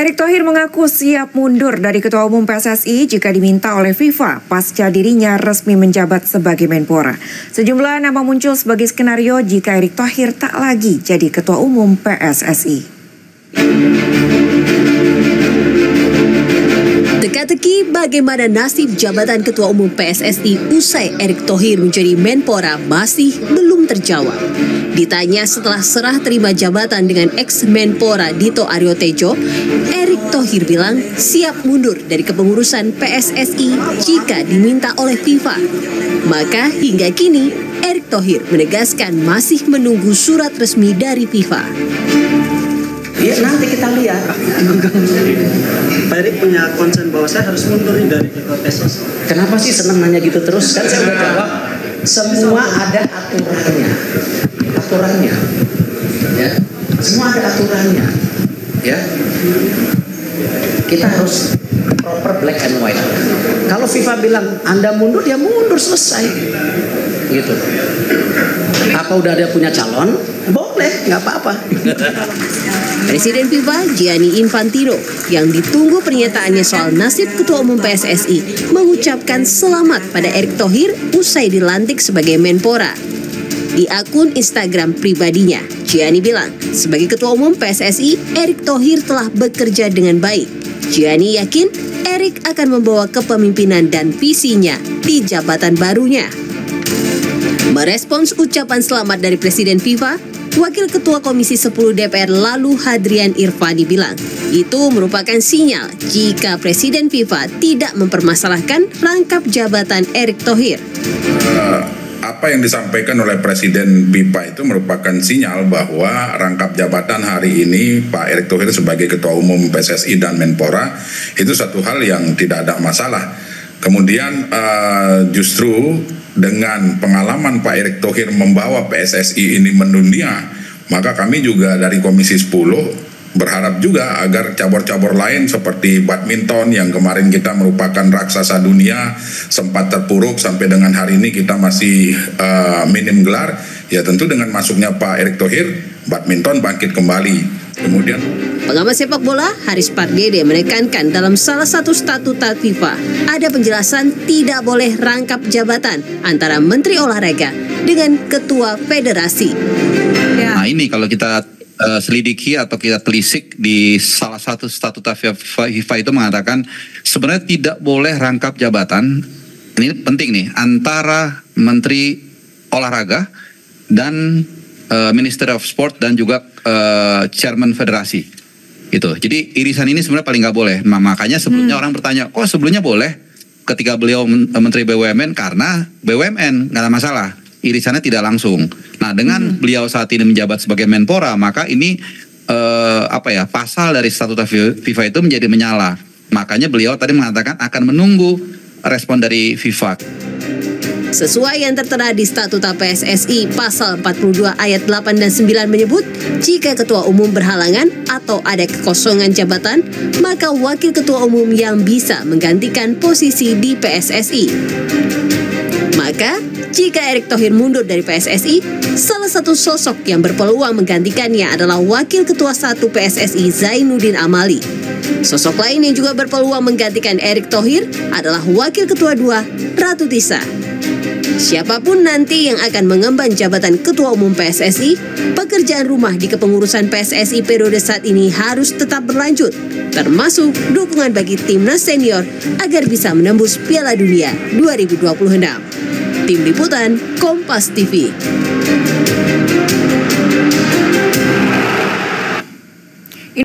Erick Thohir mengaku siap mundur dari Ketua Umum PSSI jika diminta oleh FIFA pasca dirinya resmi menjabat sebagai Menpora. Sejumlah nama muncul sebagai skenario jika Erick Thohir tak lagi jadi Ketua Umum PSSI. Teka-teki bagaimana nasib jabatan Ketua Umum PSSI usai Erick Thohir menjadi Menpora masih belum terjawab. Ditanya setelah serah terima jabatan dengan ex-Menpora Dito Aryo Tejo, Erick Thohir bilang siap mundur dari kepengurusan PSSI jika diminta oleh FIFA. Maka hingga kini Erick Thohir menegaskan masih menunggu surat resmi dari FIFA. Ya nanti kita lihat. Pak Erick punya concern bahwa saya harus mundur dari ketua PSSI. Kenapa sih senang nanya gitu terus? Kan saya udah jawab. Semua ada aturannya. Ya. Semua ada aturannya. Ya. Kita harus proper black and white. Kalau FIFA bilang Anda mundur, ya mundur, selesai. Gitu. Apa udah ada punya calon? Boleh, nggak apa-apa. Presiden FIFA Gianni Infantino yang ditunggu pernyataannya soal nasib Ketua Umum PSSI mengucapkan selamat pada Erick Thohir usai dilantik sebagai Menpora. Di akun Instagram pribadinya, Gianni bilang sebagai Ketua Umum PSSI, Erick Thohir telah bekerja dengan baik. Gianni yakin Erick akan membawa kepemimpinan dan visinya di jabatan barunya. Merespons ucapan selamat dari Presiden FIFA, Wakil Ketua Komisi 10 DPR lalu Hadrian Irvani bilang, itu merupakan sinyal jika Presiden FIFA tidak mempermasalahkan rangkap jabatan Erick Thohir. Apa yang disampaikan oleh Presiden FIFA itu merupakan sinyal bahwa rangkap jabatan hari ini Pak Erick Thohir sebagai Ketua Umum PSSI dan Menpora itu satu hal yang tidak ada masalah. Kemudian justru dengan pengalaman Pak Erick Thohir membawa PSSI ini mendunia, maka kami juga dari Komisi 10 berharap juga agar cabur-cabur lain seperti badminton yang kemarin kita merupakan raksasa dunia sempat terpuruk sampai dengan hari ini kita masih minim gelar, ya tentu dengan masuknya Pak Erick Thohir badminton bangkit kembali. Kemudian pengamat sepak bola Haris Pardede menekankan dalam salah satu statuta FIFA ada penjelasan tidak boleh rangkap jabatan antara Menteri Olahraga dengan Ketua Federasi. Nah ini kalau kita selidiki atau kita telisik di salah satu statuta FIFA itu mengatakan sebenarnya tidak boleh rangkap jabatan, ini penting nih, antara Menteri Olahraga dan Minister of Sport dan juga Chairman Federasi. Gitu. Jadi irisan ini sebenarnya paling nggak boleh. Nah, makanya sebelumnya orang bertanya, kok sebelumnya boleh ketika beliau Menteri BUMN karena BUMN nggak ada masalah. Irisannya tidak langsung. Nah, dengan beliau saat ini menjabat sebagai Menpora, maka ini pasal dari statuta FIFA itu menjadi menyala. Makanya beliau tadi mengatakan akan menunggu respon dari FIFA. Sesuai yang tertera di Statuta PSSI pasal 42 ayat 8 dan 9 menyebut, jika Ketua Umum berhalangan atau ada kekosongan jabatan, maka Wakil Ketua Umum yang bisa menggantikan posisi di PSSI. Maka, jika Erick Thohir mundur dari PSSI, salah satu sosok yang berpeluang menggantikannya adalah Wakil Ketua 1 PSSI Zainuddin Amali. Sosok lain yang juga berpeluang menggantikan Erick Thohir adalah Wakil Ketua 2 Ratu Tisa. Siapapun nanti yang akan mengemban jabatan Ketua Umum PSSI, pekerjaan rumah di kepengurusan PSSI periode saat ini harus tetap berlanjut, termasuk dukungan bagi timnas senior agar bisa menembus Piala Dunia 2026. Tim Liputan Kompas TV.